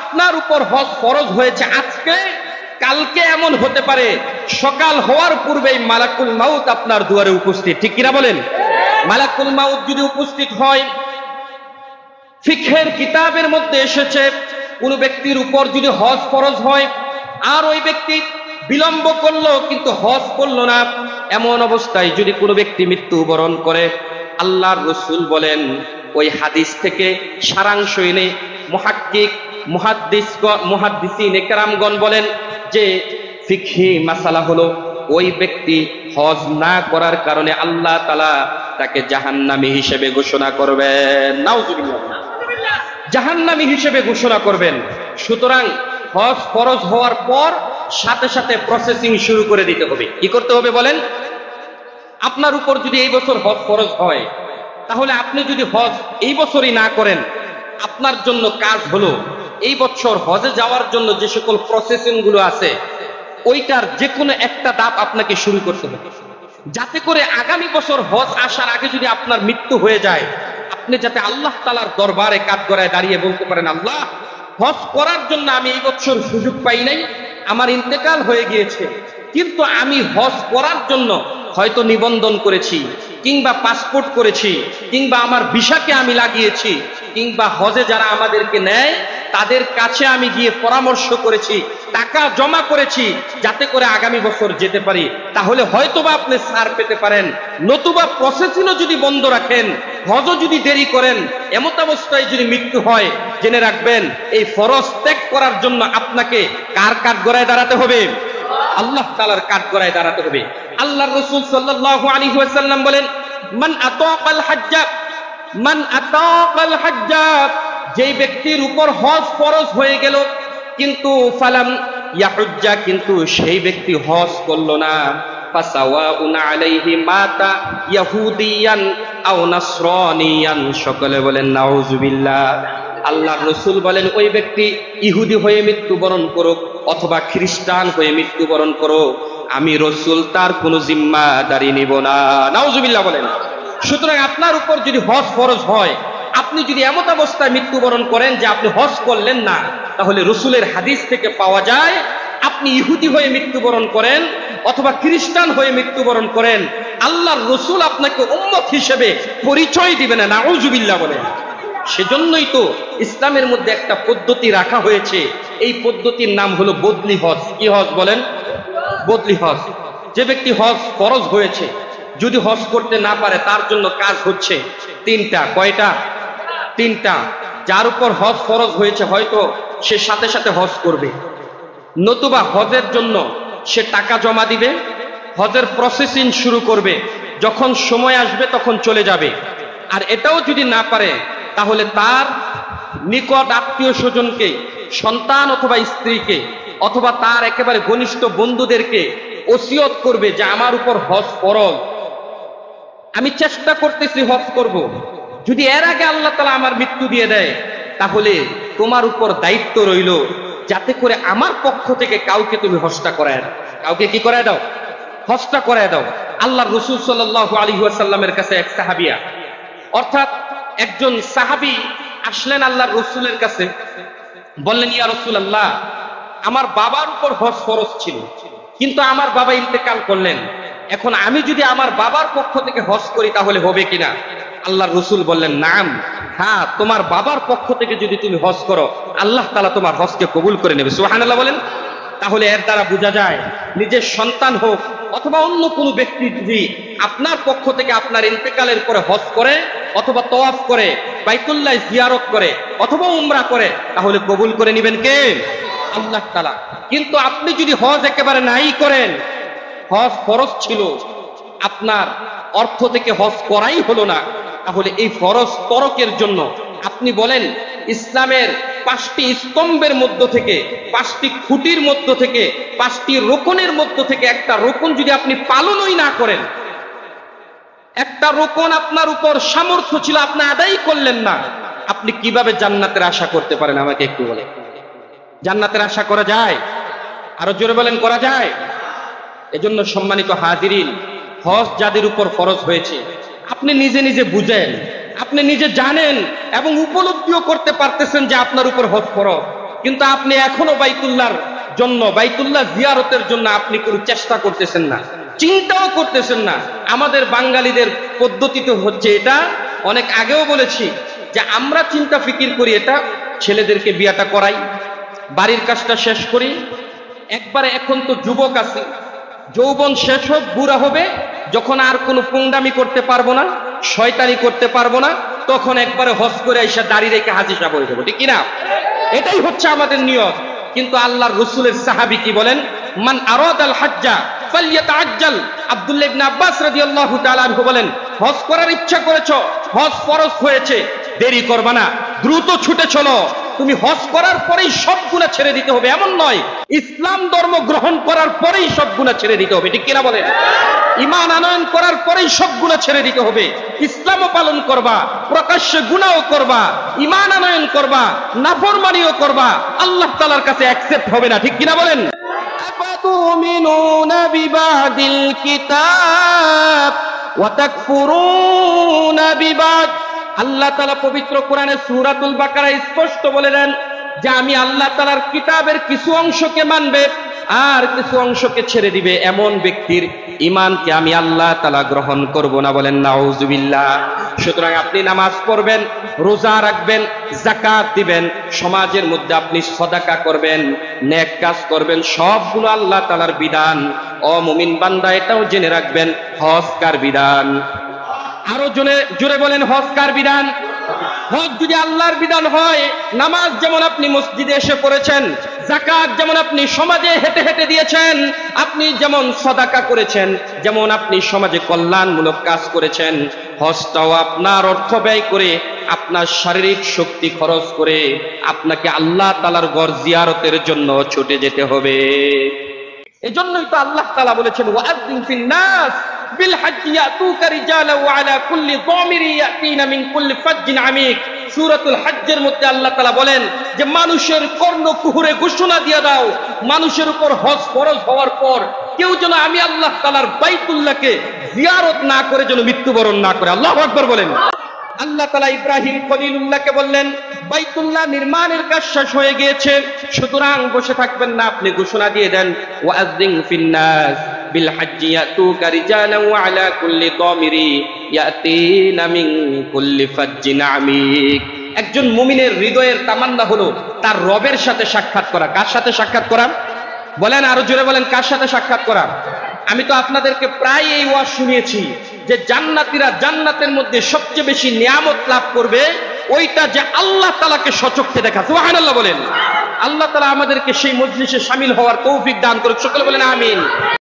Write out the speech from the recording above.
আপনার উপর হজ ফরজ হয়েছে আজকে, কালকে এমন হতে পারে সকাল হওয়ার পূর্বেই মালাকুল মাউত আপনার দুয়ারে উপস্থিত, ঠিক কিনা বলেন? মালাকুল মাউত যদি উপস্থিত হয়, ফিকহের কিতাবের মধ্যে এসেছে কোন ব্যক্তির উপর যদি হজ ফরজ হয় আর ওই ব্যক্তি বিলম্ব করলো কিন্তু হজ করলো না, এমন অবস্থায় যদি কোনো ব্যক্তি মৃত্যুবরণ করে, আল্লাহর রাসূল বলেন ওই হাদিস থেকে সারাংশ এনে মুহাক্কিক মুহাদ্দিসিন ইকরামগণ বলেন যে ফিকহি মাসালা হলো ওই ব্যক্তি হজ না করার কারণে আল্লাহ তাআলা তাকে জাহান্নামী হিসেবে ঘোষণা করবেন। নাউজুবিল্লাহ, জাহান্নামী হিসেবে ঘোষণা করবেন। সুতরাং হজ ফরজ হওয়ার পর সাথে সাথে প্রসেসিং শুরু করে দিতে হবে। কি করতে হবে বলেন? আপনার উপর যদি এই বছর হজ ফরজ হয়, তাহলে আপনি যদি হজ এই বছরই না করেন, আপনার জন্য কাজ হলো এই বছর হজে যাওয়ার জন্য যে সকল প্রসেসিং গুলো আছে ওইটার যে কোনো একটা ধাপ আপনাকে শুরু করতে হবে, যাতে করে আগামী বছর হজ আসার আগে যদি আপনার মৃত্যু হয়ে যায়, আপনি যাতে আল্লাহ তাআলার দরবারে কাঠগড়ায় দাঁড়িয়ে বলতে পারেন, আল্লাহ, হজ করার জন্য আমি এই বছর সুযোগ পাই নাই, আমার ইন্তেকাল হয়ে গিয়েছে, কিন্তু আমি হজ করার জন্য হয়তো নিবন্ধন করেছি, কিংবা পাসপোর্ট করেছি, কিংবা আমার ভিসাকে আমি লাগিয়েছি, কিংবা হজে যারা আমাদেরকে নেয় তাদের কাছে আমি গিয়ে পরামর্শ করেছি, টাকা জমা করেছি, যাতে করে আগামী বছর যেতে পারি। তাহলে হয়তোবা আপনি ছাড় পেতে পারেন। নতুবা প্রসেসিংও যদি বন্ধ রাখেন, হজও যদি দেরি করেন, এমত অবস্থায় যদি মৃত্যু হয়, জেনে রাখবেন এই ফরজ ত্যাগ করার জন্য আপনাকে কার কাঠগড়ায় দাঁড়াতে হবে? আল্লাহ তাআলার কাঠগড়ায় দাঁড়াতে হবে। আল্লাহর রাসূল সাল্লাল্লাহু আলাইহি ওয়াসাল্লাম বলেন, মান আতাকাল হাজ্জা, যেই ব্যক্তির উপর হজ ফরজ হয়ে গেল কিন্তু ফালাম ইয়াহুজ্জা, কিন্তু সেই ব্যক্তি হজ করলো না, ফাসাওয়াউন আলাইহি মাতা ইয়াহুদিয়ান আও নাসরানিয়ান, সকলে বলেন নাউজুবিল্লাহ। আল্লাহর রাসূল বলেন ওই ব্যক্তি ইহুদি হয়ে মৃত্যুবরণ করুক অথবা খ্রিস্টান হয়ে মৃত্যুবরণ করুক, আমি রাসূল তার কোনো জিম্মাদারি নিব না। নাউজুবিল্লাহ বলেন। সুতরাং আপনার উপর যদি হজ ফরজ হয়, আপনি যদি এমত অবস্থায় মৃত্যুবরণ করেন যে আপনি হজ করলেন না, তাহলে রাসূলের হাদিস থেকে পাওয়া যায় আপনি ইহুদি হয়ে মৃত্যুবরণ করেন অথবা খ্রিস্টান হয়ে মৃত্যুবরণ করেন, আল্লাহর রাসূল আপনাকে উম্মত হিসেবে পরিচয় দিবেন না। নাউজুবিল্লাহ বলেন। সেজন্যই তো ইসলামের মধ্যে একটা পদ্ধতি রাখা হয়েছে, এই পদ্ধতির নাম হলো বদলি হজ। কি হজ বলেন? বদলি হজ। যে ব্যক্তি হজ ফরজ হয়েছে যদি হজ করতে না পারে, তার জন্য কাজ হচ্ছে তিনটা। কয়টা? তিনটা। যার উপর হজ ফরজ হয়েছে হয়তো সে সাথে সাথে হজ করবে, নতুবা হজের জন্য সে টাকা জমা দিবে, হজের প্রসেসিং শুরু করবে, যখন সময় আসবে তখন চলে যাবে। আর এটাও যদি না পারে, তাহলে তার নিকট আত্মীয় স্বজনকে, সন্তান অথবা স্ত্রীকে অথবা তার একেবারে ঘনিষ্ঠ বন্ধুদেরকে ওসিয়ত করবে যে আমার উপর হজ ফরজ, আমি চেষ্টা করতেছি হজ করব, যদি এর আগে আল্লাহ তাআলা আমার মৃত্যু দিয়ে দেয়, তাহলে তোমার উপর দায়িত্ব রইল যাতে করে আমার পক্ষ থেকে কাউকে তুমি হজটা করায় দাও। কাউকে কি করায় দাও? হজটা করায় দাও। আল্লাহর রাসূল সাল্লাল্লাহু আলাইহি ওয়াসাল্লামের কাছে এক সাহাবিয়া, অর্থাৎ একজন সাহাবী আসলেন আল্লাহর রাসূলের কাছে, বললেন, ইয়া রাসূলুল্লাহ, আমার বাবার উপর হজ ফরজ ছিল, কিন্তু আমার বাবা ইন্তেকাল করলেন, এখন আমি যদি আমার বাবার পক্ষ থেকে হজ করি তাহলে হবে কিনা? আল্লাহর রাসূল বললেন, নাম, হ্যাঁ, তোমার বাবার পক্ষ থেকে যদি তুমি হজ করো, আল্লাহ তাআলা তোমার হজকে কবুল করে নেবে। সুবহানাল্লাহ বলেন। তাহলে এর দ্বারা বোঝা যায় নিজের সন্তান হোক অথবা অন্য কোনো ব্যক্তি যদি আপনার পক্ষ থেকে আপনার ইন্তেকালের পরে হজ করে অথবা তওয়াফ করে, বাইতুল্লাহ জিয়ারত করে অথবা উমরা করে, তাহলে কবুল করে নেবেন কে? আল্লাহ তাআলা। কিন্তু আপনি যদি হজ একেবারে নাই করেন, হজ ফরজ ছিল, আপনার অর্থ থেকে হজ করাই হলো না, তাহলে এই ফরজ তরকের জন্য আপনি বলেন ইসলামের 5টি স্তম্ভের মধ্য থেকে, 5টি খুঁটির মধ্য থেকে, 5টি রোকনের মধ্য থেকে একটা রোকন যদি আপনি পালনই না করেন, একটা রোকন আপনার উপর সামর্থ্য ছিল আপনি আদায় করলেন না, আপনি কিভাবে জান্নাতের আশা করতে পারেন? আমাকে একটু বলেন। জান্নাতের আশা করা যায়? আরো জোরে বলেন, করা যায়? এজন্য সম্মানিত হাজিরিন, হজ যাদের উপর ফরজ হয়েছে আপনি নিজে নিজে বুঝেন, আপনি নিজে জানেন এবং উপলব্ধিও করতে পারতেছেন যে আপনার উপর হজ ফরজ, কিন্তু আপনি এখনো বাইতুল্লাহর জন্য, বাইতুল্লাহ জিয়ারতের জন্য আপনি কোনো চেষ্টা করতেছেন না, চিন্তাও করতেছেন না। আমাদের বাঙালিদের পদ্ধতিতে হচ্ছে এটা, অনেক আগেও বলেছি যে আমরা চিন্তা ফিকির করি এটা, ছেলেদেরকে বিয়াটা করাই, বাড়ির কাজটা শেষ করি, একবারে এখন তো যুবক আছে, যৌবন শেষ হোক, বুড়া হবে, যখন আর কোনো পুংডামি করতে পারবো না, শয়তানি করতে পারবো না, তখন একবারে হজ করে এসে দাড়ি রেখে হাজি সাহেব হয়ে যাবো, ঠিক কিনা? এটাই হচ্ছে আমাদের নিয়ত। কিন্তু আল্লাহর রাসূলের সাহাবী কি বলেন? মান আরাদাল হাজ্জা ফালইয়াতাআজ্জাল। আব্দুল্লাহ ইবনে আব্বাস রাদিয়াল্লাহু তাআলা আনহু বলেন, হজ করার ইচ্ছা করেছো, হজ ফরজ হয়েছে, দেরি করবা না, দ্রুত ছুটে চলো। তুমি হজ করার পরেই সব গুনাহ ছেড়ে দিতে হবে এমন নয়, ইসলাম ধর্ম গ্রহণ করার পরেই সব গুনাহ ছেড়ে দিতে হবে, ঠিক কিনা বলেন? ঈমান আনয়ন করার পরেই সব গুনাহ ছেড়ে দিতে হবে। ইসলামও পালন করবা, প্রকাশ্যে গুনাহও করবা, ঈমান আনয়ন করবা, নাফরমানিও করবা, আল্লাহ তাআলার কাছে অ্যাকসেপ্ট হবে না, ঠিক কিনা বলেন? আফাতুমিনুনা বিবাদিল কিতাব ওয়া তাকফুরুনা বিবাদ। আল্লাহ তাআলা পবিত্র কোরআনে সূরাতুল বাকারায় স্পষ্ট বলে দেন যে আমি আল্লাহ তাআলার কিতাবের কিছু অংশকে মানবে আর কিছু অংশকে ছেড়ে দিবে, এমন ব্যক্তির ঈমানকে আমি আল্লাহ তাআলা গ্রহণ করব না, বলেন নাউজুবিল্লাহ। সুতরাং আপনি নামাজ পড়বেন, রোজা রাখবেন, যাকাত দিবেন, সমাজের মধ্যে আপনি সদাকা করবেন, নেক কাজ করবেন, সবগুলো আল্লাহ তাআলার বিধান। ও মুমিন বান্দা, এটাও জেনে রাখবেন হজ কার বিধান। আরো জোরে বলেন, হজ কার বিধান? হজ যদি আল্লাহর বিধান হয়, নামাজ যেমন আপনি মসজিদে এসে পড়েছেন, যাকাত যেমন আপনি সমাজে হেঁটে হেঁটে দিয়েছেন, আপনি যেমন সদাকা করেছেন, যেমন আপনি সমাজে কল্যাণমূলক কাজ করেছেন, হজটাও আপনার অর্থ ব্যয় করে, আপনার শারীরিক শক্তি খরচ করে আপনাকে আল্লাহ তাআলার ঘর জিয়ারতের জন্য ছুটে যেতে হবে। এজন্যই তো আল্লাহ তাআলা বলেছেন ওয়াআযিন ফিন নাস বিল হাজ্জি ইয়াতুকা রিজালা ওয়া আলা কুল্লি যামিরি ইয়াতিনা মিন কুল্লি ফাজ্জিন আমিক। সূরাতুল হজ্জের মধ্যে আল্লাহ তাআলা বলেন যে মানুষের কর্ণকুহরে ঘোষণা দিয়ে দাও, মানুষের উপর হজ ফরজ হওয়ার পর কেউ যেন আমি আল্লাহ তাআলার বাইতুল্লাহকে জিয়ারত না করে যেন মৃত্যুবরণ না করে। আল্লাহু আকবার বলেন। আল্লাহ তাআলা ইব্রাহিম খলিলুল্লাহকে বললেন বাইতুল্লাহ নির্মাণের কাজ শেষ হয়ে গিয়েছে, সুতরাং বসে থাকবেন না, আপনি ঘোষণা দিয়ে দেন ওয়াআযিন ফিন নাস বিল হাজ্জি ইয়াতুকা রিজালান ওয়া আলা কুল্লি দামিরি ইয়াতিনা মিন কুল্লি ফাজ্জিন আমিক। একজন মুমিনের হৃদয়ের তামান্না হলো তার রবের সাথে সাক্ষাৎ করা। কার সাথে সাক্ষাৎ করা? বলেন, আরো জোরে বলেন, কার সাথে সাক্ষাৎ করা? আমি তো আপনাদেরকে প্রায় এই ওয়াজ শুনিয়েছি যে জান্নাতীরা জান্নাতের মধ্যে সবচেয়ে বেশি নিয়ামত লাভ করবে ওইটা যে আল্লাহ তাআলাকে সচক্ষে দেখা। সুবহানাল্লাহ বলেন। আল্লাহ তাআলা আমাদেরকে সেই মজলিসে শামিল হওয়ার তৌফিক দান করুক, সকলে বলেন আমিন।